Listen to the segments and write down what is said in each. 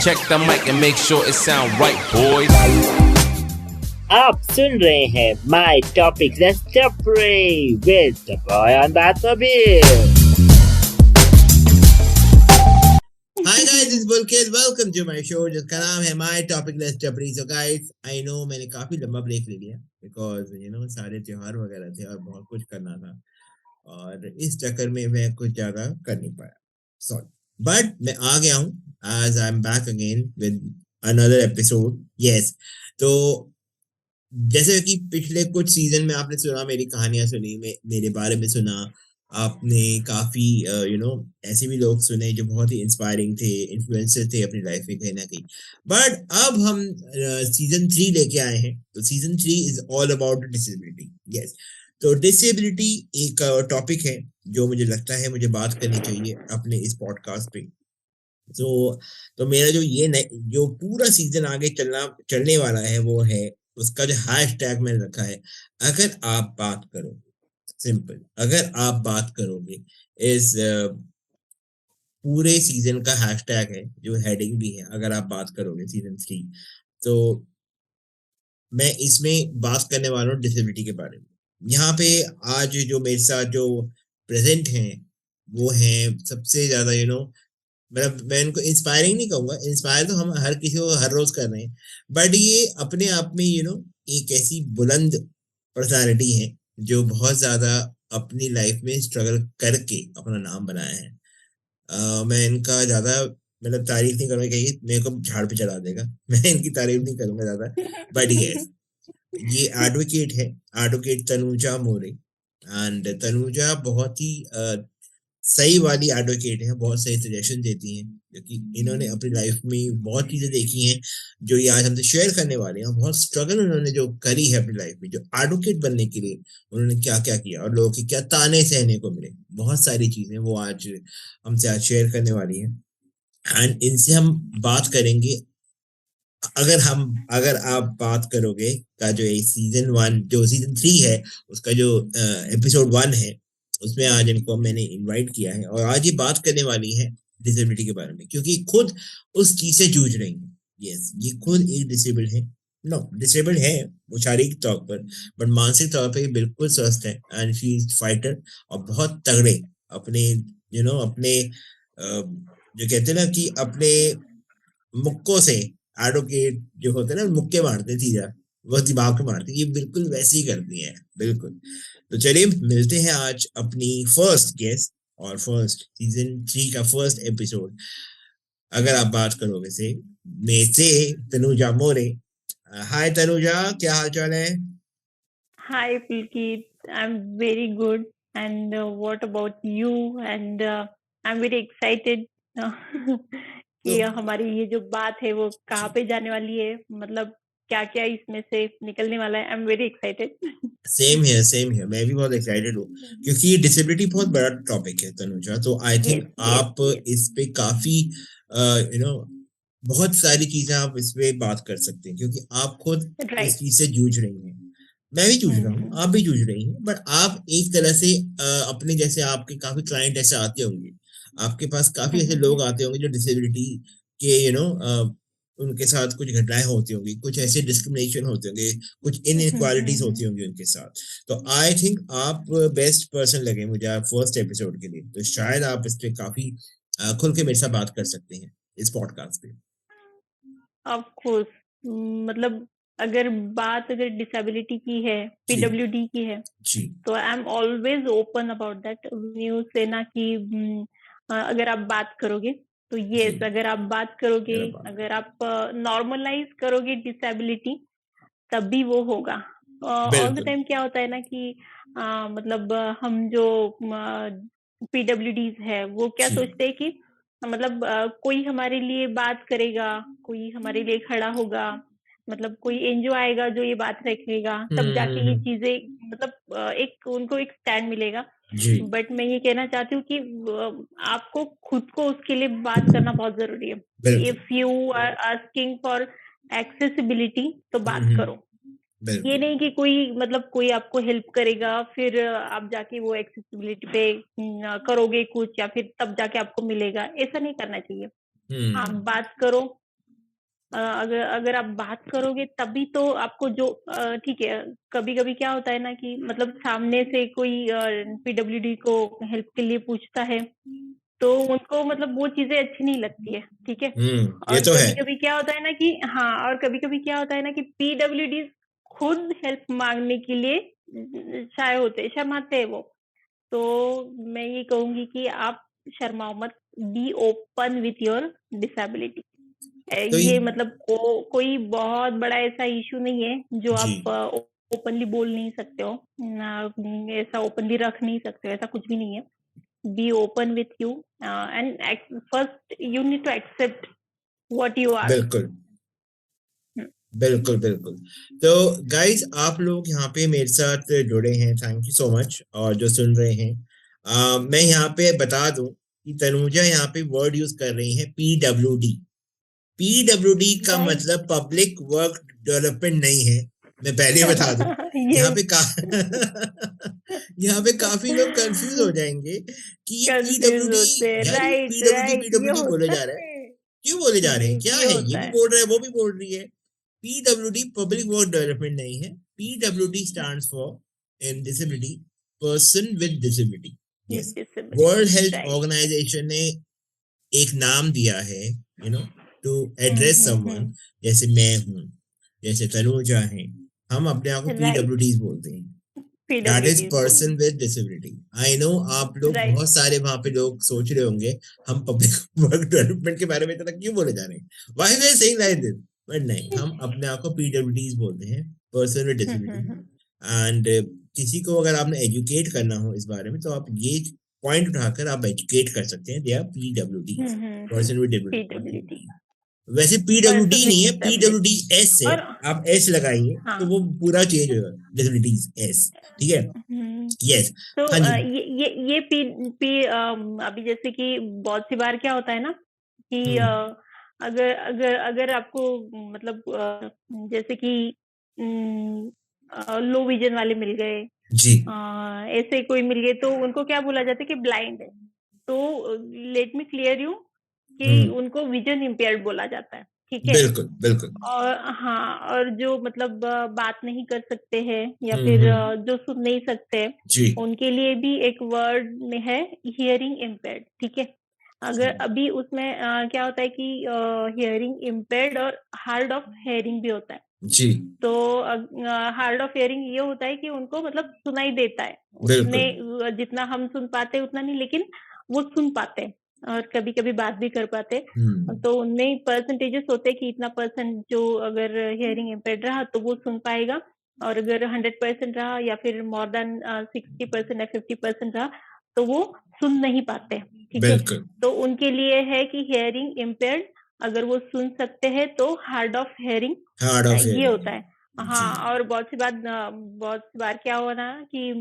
Check the mic and make sure it sound right, boys. आप सुन रहे हैं My Topic Let's Pray with the boy on that bill. Hi guys, this is Bulkis. Welcome to my show जिसका नाम है My Topic Let's Pray. So guys, I know मैंने काफी लंबा break ले लिया because सारे त्योहार वगैरह थे और बहुत कुछ करना था और इस चक्कर में मैं कुछ ज्यादा कर नहीं पाया. Sorry. But मैं आ गया हूँ as I'm back again with another episode. Yes. तो जैसे कि पिछले कुछ सीजन में आपने सुना, मेरी कहानियां सुनी, मेरे बारे में सुना आपने, काफी ऐसे भी लोग सुने जो बहुत ही इंस्पायरिंग थे, इन्फ्लुएंसर थे अपनी लाइफ में कहीं ना कहीं. बट अब हम सीजन 3 लेके आए हैं. तो season 3 is all about disability. Yes, तो डिसेबिलिटी एक टॉपिक है जो मुझे लगता है मुझे बात करनी चाहिए अपने इस पॉडकास्ट पे. तो मेरा जो पूरा सीजन आगे चलने वाला है वो है, उसका जो हैशटैग मैंने रखा है, अगर आप बात करोगे. सिंपल, अगर आप बात करोगे इस पूरे सीजन का हैशटैग है, जो हेडिंग भी है, अगर आप बात करोगे सीजन 3. तो मैं इसमें बात करने वाला हूँ डिसेबिलिटी के बारे में. यहाँ पे आज जो मेरे साथ जो प्रेजेंट हैं वो हैं सबसे ज्यादा मतलब मैं इनको इंस्पायरिंग नहीं कहूंगा, इंस्पायर तो हम हर किसी को हर रोज कर रहे हैं, बट ये अपने आप में एक ऐसी बुलंद पर्सनालिटी है जो बहुत ज्यादा अपनी लाइफ में स्ट्रगल करके अपना नाम बनाया है. मैं इनका ज्यादा मतलब तारीफ नहीं करूंगा, कहीं मेरे को झाड़ पे चढ़ा देगा. मैं इनकी तारीफ नहीं करूंगा ज्यादा, बट यस, ये एडवोकेट है, advocate Tanuja more. And Tanuja बहुत ही सही वाली एडवोकेट है, बहुत सही सजेशन देती हैं, क्योंकि इन्होंने अपनी लाइफ में बहुत चीजें देखी हैं जो ये आज हमसे शेयर करने वाले हैं. बहुत स्ट्रगल उन्होंने जो करी है अपनी लाइफ में, जो एडवोकेट बनने के लिए उन्होंने क्या क्या किया और लोगों की क्या ताने सहने को मिले, बहुत सारी चीजें वो आज हमसे आज शेयर करने वाली हैं. एंड इनसे हम बात करेंगे, अगर आप बात करोगे का जो सीजन 1 जो सीजन 3 है उसका जो एपिसोड 1 है, उसमें आज इनको मैंने इनवाइट किया है और आज ये बात करने वाली है डिसेबिलिटी के बारे में, क्योंकि खुद उस चीज से जूझ रही है. यस, ये खुद एक डिसेबल्ड है. डिसेबल्ड है वो शारीरिक तौर पर, बट मानसिक तौर पर बिल्कुल स्वस्थ है. एंड शी इज फाइटर और बहुत तगड़े अपने अपने जो कहते हैं ना कि अपने मुक्कों से एडवोकेट जो होते हैं ना, मुक्के मारते सीधा, वो दिमाग पे मारते, ये बिल्कुल वैसे ही करती है, बिल्कुल. तो चलिए मिलते हैं आज अपनी फर्स्ट गेस्ट और फर्स्ट सीजन 3 का फर्स्ट एपिसोड, अगर आप बात करोगे से तनुजा मोरे. हाय तनुजा, क्या हाल चाल है? Hi, Pulkit. I'm very good. And what about you? And I'm very excited कि हमारी ये जो बात है वो कहाँ पे जाने वाली है, मतलब क्या क्या इसमें से निकलने वाला है. I'm very excited. सेम है, मैं भी बहुत एक्साइटेड हूँ, क्योंकि डिसेबिलिटी बहुत बड़ा टॉपिक है तनुजा. तो आई थिंक आप इस पे काफी बहुत सारी चीजें आप इस पे बात कर सकते हैं, क्योंकि आप खुद इस चीज से जूझ रही हैं. मैं भी जूझ रहा हूँ, आप भी जूझ रही हैं, बट आप एक तरह से अपने जैसे आपके काफी क्लाइंट ऐसे आते होंगे, आपके पास काफी ऐसे लोग आते होंगे जो डिसेबिलिटी के उनके साथ कुछ घटनाएं होती होंगी, कुछ ऐसे डिस्क्रिमिनेशन होते होंगे, कुछ इनइक्वालिटीज होती होंगी उनके साथ. तो आई थिंक आप बेस्ट पर्सन लगे मुझे फर्स्ट एपिसोड के लिए. तो शायद आप इस पे काफी खुल के मेरे साथ बात कर सकते हैं इस पॉडकास्ट पे. ऑफ कोर्स, मतलब अगर डिसेबिलिटी की है, पीडब्ल्यूडी की है, तो I am always open about that. News से ना कि अगर आप बात करोगे तो यस, अगर आप बात करोगे, अगर आप नॉर्मलाइज करोगे डिसेबिलिटी, तभी वो होगा. ऑल द टाइम क्या होता है ना कि मतलब हम जो पीडब्ल्यूडीज है वो क्या सोचते हैं कि मतलब कोई हमारे लिए बात करेगा, कोई हमारे लिए खड़ा होगा, मतलब कोई एनजीओ आएगा जो ये बात रखेगा, तब जाके ये चीजें मतलब एक उनको एक स्टैंड मिलेगा. बट मैं ये कहना चाहती हूँ कि आपको खुद को उसके लिए बात करना बहुत जरूरी है. If you are asking for accessibility तो बात करो. ये नहीं कि कोई आपको हेल्प करेगा फिर आप जाके वो एक्सेसिबिलिटी पे करोगे कुछ या फिर तब जाके आपको मिलेगा, ऐसा नहीं करना चाहिए. आप बात करो, अगर अगर आप बात करोगे तभी तो आपको जो ठीक है, कभी-कभी क्या होता है ना कि मतलब सामने से कोई पीडब्ल्यूडी को हेल्प के लिए पूछता है, तो उनको मतलब वो चीज़ें अच्छी नहीं लगती है, ठीक है? ये और तो है। कभी-कभी क्या होता है ना कि हाँ, और कभी-कभी क्या होता है ना कि पीडब्ल्यूडीज़ खुद हेल्प माँगने के लिए शाय होते हैं, शर्माते हैं वो। तो मैं ये कहूँगी कि आप शर्माओ मत, B open with your disability. तो ये मतलब कोई बहुत बड़ा ऐसा इश्यू नहीं है जो जी आप ओपनली बोल नहीं सकते हो, ऐसा ओपनली रख नहीं सकते हो, ऐसा कुछ भी नहीं है। Be open with you and first you need to accept what you are. बिल्कुल बिल्कुल बिल्कुल। तो गाइज आप लोग यहाँ पे मेरे साथ जुड़े हैं, थैंक यू सो मच। और जो सुन रहे हैं, मैं यहाँ पे बता दूं कि तनुजा यहाँ पे वर्ड यूज कर रही है पीडब्ल्यूडी। पीडब्ल्यूडी का राइट। मतलब पब्लिक वर्क डेवलपमेंट नहीं है, मैं पहले बता दूं। ये यहाँ पे यहाँ पे काफी लोग कंफ्यूज हो जाएंगे कि ये कंफ्यूज पीडब्ल्यूडी, होते हैं। यार ये राइट पीडब्ल्यूडी राइट, ये पीडब्ल्यूडी बोले होता जा रहा है, है। क्यों बोले जा रहे हैं, क्या ये है, ये होता भी है। बोल रहा है वो भी बोल रही है। पीडब्ल्यूडी पब्लिक वर्क डेवलपमेंट नहीं है। PWD stands for in disability, person with disability. Yes, world disability, health right. Organization ने एक नाम दिया है, you know, to address someone. जैसे मैं हूँ, जैसे तनुजा है, हम अपने आप को राइट, पीडब्ल्यूडीज बोलते हैं। दैट इज पीडब्ल्यूडीज बोल। Person with disability. I know आप लोग राइट। बहुत सारे वहां पे लोग सोच रहे होंगे हम पब्लिक वर्क डेवलपमेंट के बारे में इतना क्यों बोले जा रहे हैं, why we are saying like this. But नहीं, हम अपने आप को पीडब्ल्यूडीज बोलते हैं, पर्सन विद डिसेबिलिटी। एंड किसी को अगर आपने एजुकेट करना हो इस बारे में, तो आप ये पॉइंट उठाकर आप एजुकेट कर सकते हैं, they are PWD, person with PWD, disability. वैसे पीडब्ल्यूडी पर्सन विद नहीं है, डिसेबिलिटी। पीडब्ल्यूडी एस है। और आप एस लगाइए हाँ। तो वो पूरा चेंज होगा, डिसेबिलिटीज एस, ठीक है। हम्म, यस, तो हाँ जी। ये पी पी अभी जैसे कि बहुत सी बार क्या होता है ना कि हम्म, अगर अगर अगर आपको मतलब जैसे कि लो विजन वाले मिल गए, जी ऐसे कोई मिल गए तो उनको क्या बोला जाता है कि ब्लाइंड है। तो लेट मी क्लियर यू कि उनको विजन इम्पेयर्ड बोला जाता है, ठीक है। बिल्कुल बिल्कुल। और हाँ, और जो मतलब बात नहीं कर सकते हैं या हम्म फिर हम्म, जो सुन नहीं सकते, जी उनके लिए भी एक वर्ड में है हियरिंग इम्पेयर्ड, ठीक है। अगर अभी उसमें क्या होता है कि हियरिंग इम्पेयर्ड और हार्ड ऑफ हेयरिंग भी होता है। जी तो हार्ड ऑफ हियरिंग ये होता है कि उनको मतलब सुनाई देता है, उतने बिल्कुल। जितना हम सुन पाते हैं उतना नहीं, लेकिन वो सुन पाते हैं और कभी कभी बात भी कर पाते हैं। तो उनमें परसेंटेजेस होते हैं कि इतना परसेंट जो अगर हियरिंग इम्पेयर्ड रहा तो वो सुन पाएगा, और अगर 100% रहा या फिर मोर देन 60% या 50% रहा तो वो सुन नहीं पाते, ठीक है। बिल्कुल। तो उनके लिए है कि हियरिंग इम्पेयर्ड, अगर वो सुन सकते हैं तो hard of hearing hard of ये हियरिंग। होता है। जी हाँ, और बहुत सी बार क्या हुआ ना कि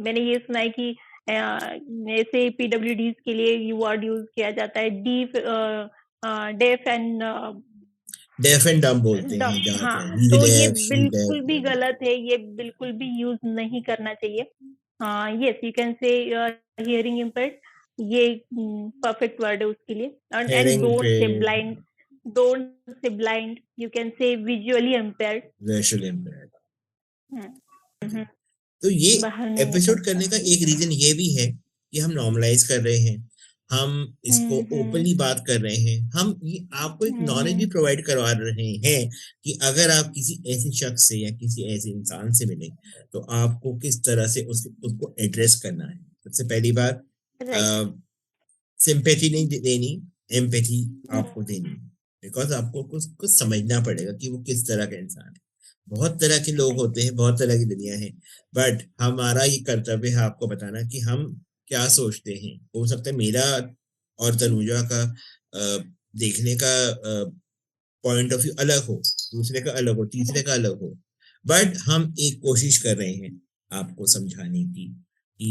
मैंने ये सुना है कि ऐसे पीडब्ल्यूडीज के लिए ये वर्ड यूज किया जाता है, deaf and deaf and dumb बोलते डफ। हैं हाँ, ज्यादातर, ही तो ये डेफ शी बिल्कुल भी डेफ। गलत है, ये बिल्कुल भी यूज नहीं करना चाहिए। हाँ, yes you can say hearing impaired, ये परफेक्ट वर्ड है उसके लिए। And hearing don't pay say blind, don't say blind, you can say visually impaired. Visual impaired. Hmm, तो ये बाहर नहीं निकल एपिसोड करने का सकते। एक रीजन ये भी है कि हम नॉर्मलाइज कर रहे हैं, हम इसको हम्म, ओपनली बात कर रहे हैं, हम ये आपको एक नॉलेज भी प्रोवाइड करवा रहे हैं कि अगर आप किसी ऐसे शख्स से या किसी ऐसे इंसान से मिले तो आपको किस तरह से उसको एड्रेस करना है। सबसे पहली बात, राइट। सिंपैथी नहीं देनी, एम्पैथी आपको देनी है। बिकॉज आपको कुछ समझना पड़ेगा कि वो किस तरह का इंसान है। बहुत तरह के लोग होते हैं, बहुत तरह की दुनिया है, बट हमारा ये कर्तव्य है आपको बताना कि हम क्या सोचते हैं। हो सकता है मेरा और तनुजा का देखने का पॉइंट ऑफ व्यू अलग हो, दूसरे का अलग हो, तीसरे का अलग हो, बट हम एक कोशिश कर रहे हैं आपको समझाने की कि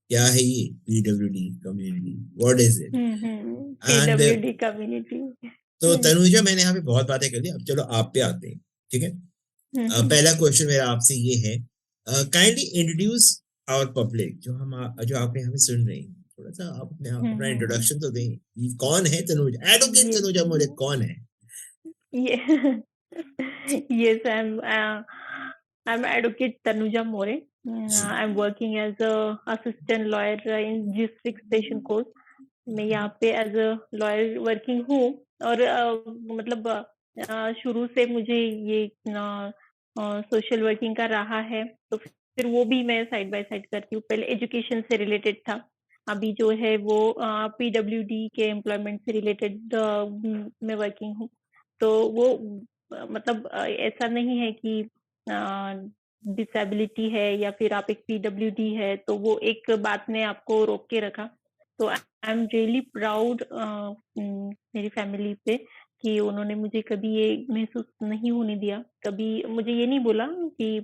क्या है ये PWD community, what is it. And PWD community. तो तनुजा, मैंने यहाँ पे बहुत बातें कर ली, अब चलो आप पे आते हैं, ठीक है। पहला क्वेश्चन मेरा आपसे ये है, काइंडली इंट्रोड्यूस आवर पब्लिक, जो आप यहाँ पे सुन रहे हैं, थोड़ा सा आप अपना इंट्रोडक्शन तो दें। कौन है तनुजा, एडवोकेट ये तनुजा मोरे कौन है। Yeah. Yes, I'm advocate Tanuja More. Ji I'm working as a assistant lawyer in district station court. मैं यहाँ पे एज अ लॉयर वर्किंग हूँ और मतलब शुरू से मुझे ये सोशल वर्किंग का रहा है, तो फिर वो भी मैं साइड बाय साइड करती हूँ। पहले एजुकेशन से रिलेटेड था, अभी जो है वो पीडब्ल्यूडी के एम्प्लॉयमेंट से रिलेटेड मैं वर्किंग हूँ। तो वो मतलब ऐसा नहीं है कि डिसेबिलिटी है या फिर आप एक पीडब्ल्यूडी है तो वो एक बात ने आपको रोक के रखा। तो आई एम रियली प्राउड मेरी फैमिली पे कि उन्होंने मुझे कभी ये महसूस नहीं होने दिया, कभी मुझे ये नहीं बोला कि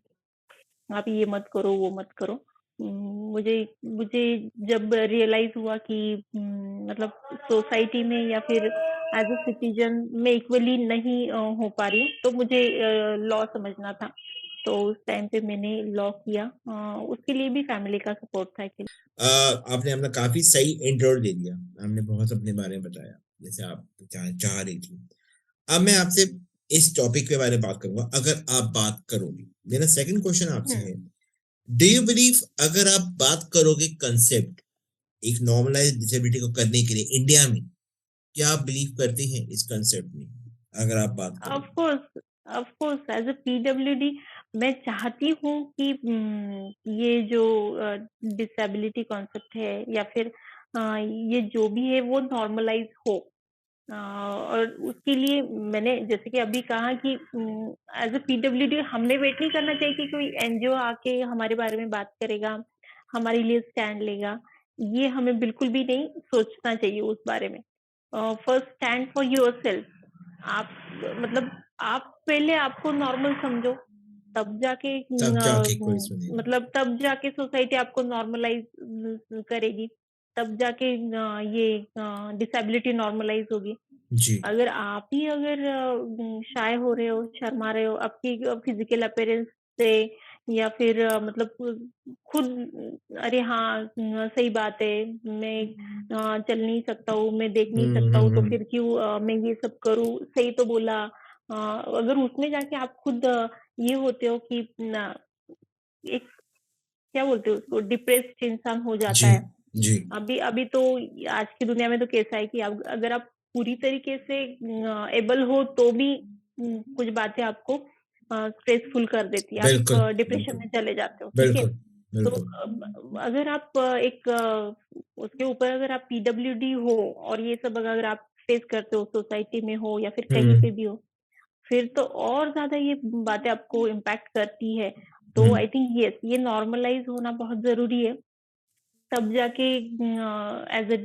आप ये मत करो वो मत करो। मुझे मुझे जब रियलाइज हुआ कि मतलब सोसाइटी में या फिर एज अ सिटीजन में इक्वली नहीं हो पा रही हूँ, तो मुझे लॉ समझना था। तो उस टाइम पे मैंने लॉ किया, उसके लिए भी फैमिली का सपोर्ट था एक्चुअली। आपने अपना काफी सही इंट्रो दे दिया, हमने बहुत अपने बारे में बताया जैसे आप चाह रही थी। अब मैं आपसे इस टॉपिक के बारे में बात करूंगा, अगर आप बात करोगे। मेरा सेकंड क्वेश्चन आपसे है, डू यू बिलीव, अगर आप बात करोगे कंसेप्ट एक नॉर्मलाइज डिसेबिलिटी को करने के लिए इंडिया में, क्या आप बिलीव करते हैं इस कंसेप्ट में, अगर आप बात ऑफ करोगे? Course, of course as a PWD मैं चाहती हूँ कि ये जो डिसेबिलिटी कॉन्सेप्ट है या फिर ये जो भी है वो नॉर्मलाइज हो। और उसके लिए मैंने जैसे कि अभी कहा कि एज अ पीडब्ल्यूडी हमने वेट नहीं करना चाहिए कि कोई एनजीओ आके हमारे बारे में बात करेगा, हमारे लिए स्टैंड लेगा। ये हमें बिल्कुल भी नहीं सोचना चाहिए उस बारे में। First stand for yourself. आप मतलब आप पहले आपको नॉर्मल समझो, तब जाके तब जाके कोई सुनेगा। मतलब तब जाके सोसाइटी आपको नॉर्मलाइज करेगी, तब जाके ये डिसेबिलिटी नॉर्मलाइज होगी। जी अगर आप ही अगर शाय हो रहे हो, शर्मा रहे हो आपकी फिजिकल अपीयरेंस से या फिर मतलब खुद अरे हाँ सही बात है, मैं चल नहीं सकता हूँ, मैं देख नहीं सकता हूँ, तो फिर क्यों मैं ये सब करूँ, सही तो बोला। अगर उसमें जाके आप खुद ये होते हो कि एक क्या बोलते हो उसको, डिप्रेस्ड इंसान हो जाता जी है। जी अभी अभी तो आज की दुनिया में तो कैसा है कि अगर आप पूरी तरीके से एबल हो तो भी कुछ बातें आपको स्ट्रेसफुल कर देती है, आप बिल्कुल डिप्रेशन बिल्कुल में चले जाते हो, ठीक है। बिल्कुल तो बिल्कुल अगर आप एक उसके ऊपर अगर आप पीडब्ल्यूडी हो और ये सब अगर आप फेस करते हो, सोसाइटी में हो या फिर कहीं पे भी हो, फिर तो और ज्यादा ये बातें आपको इम्पैक्ट करती है। तो आई थिंक यस, ये नॉर्मलाइज होना बहुत जरूरी है, तब जाके एज अ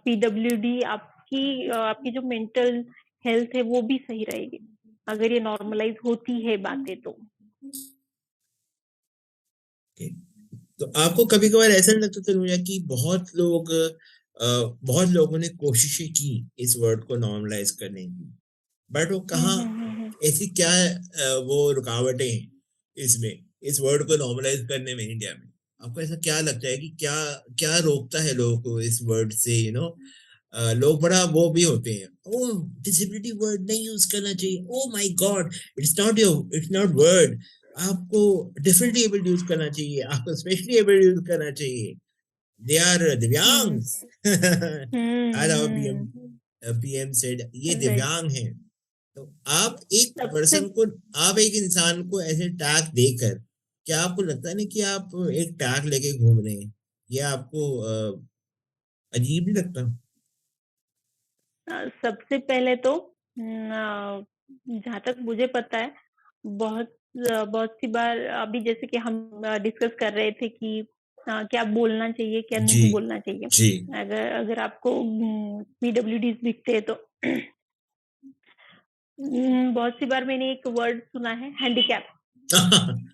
पीडब्ल्यूडी आपकी आपकी जो मेंटल हेल्थ है वो भी सही रहेगी, अगर ये नॉर्मलाइज होती है बातें तो। तो आपको कभी कभार ऐसा नहीं लगता तनुजा कि बहुत लोगों ने कोशिशें की इस वर्ड को नॉर्मलाइज करने की, बट वो कहाँ, हम्म। ऐसी क्या वो रुकावटें हैं इसमें, इस वर्ड को नॉर्मलाइज करने में इंडिया में? आपको ऐसा क्या लगता है कि क्या क्या रोकता है लोगों को इस वर्ड से, लोग बड़ा वो भी होते हैं, ओ डिसेबिलिटी वर्ड नहीं यूज करना चाहिए, oh my God, it's not word, आपको डिफरेंटली एबल्ड यूज करना चाहिए, आपको स्पेशली एबल्ड यूज करना चाहिए, दे आर दिव्यांग्स। आज our पीएम सेड ये राइट। दिव्यांग हैं। तो आप एक सबसे पर्सन को, आप एक इंसान को ऐसे टैग देकर, क्या आपको लगता नहीं कि आप एक टैग लेके घूम रहे हैं? ये आपको अजीब नहीं लगता? सबसे पहले तो जहाँ तक मुझे पता है, बहुत सी बार अभी जैसे कि हम डिस्कस कर रहे थे कि क्या बोलना चाहिए क्या जी नहीं बोलना चाहिए। जी अगर अगर आपको पीडब्ल्यूडी दिखते हैं तो बहुत सी बार मैंने एक वर्ड सुना है, हैंडीकैप।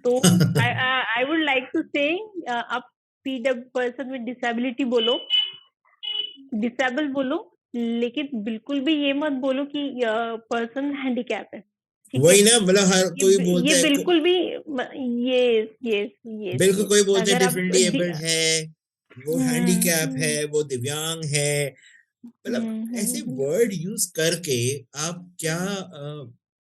तो आई वुड लाइक टू से आप पीडब्ल्यू पर्सन विद डिसेबिलिटी बोलो, डिसेबल बोलो, लेकिन बिल्कुल भी ये मत बोलो कि पर्सन हैंडीकैप है, ठीक है। वही ना, मतलब हर कोई ये बोलता है बिल्कुल भी यस यस यस बिल्कुल यस। कोई बोलता है अगर आप डिफरेंटली एबल्ड है, वो हैंडीकैप है, हम्म वो दिव्यांग है, मतलब ऐसे वर्ड यूज करके आप क्या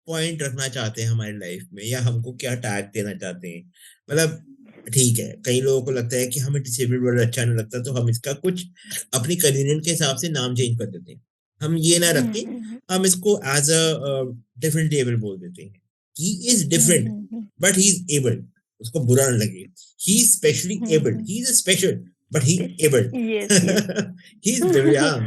पॉइंट रखना चाहते हैं हमारी लाइफ में, या हमको क्या टैग देना चाहते हैं? मतलब ठीक है, कई लोगों को लगता है कि हमें डिसेबल्ड वर्ड अच्छा नहीं लगता, तो हम इसका कुछ अपनी कन्वीनियंट के हिसाब से नाम चेंज कर देते हैं। हम ये ना रखते, हम इसको एज अ डिफरेंट लेबल बोल देते हैं। He is different but he is able. उसको बुरा ना लगे। He is specially abled, he is special but he abled. Yes, yes. He is दिव्यांग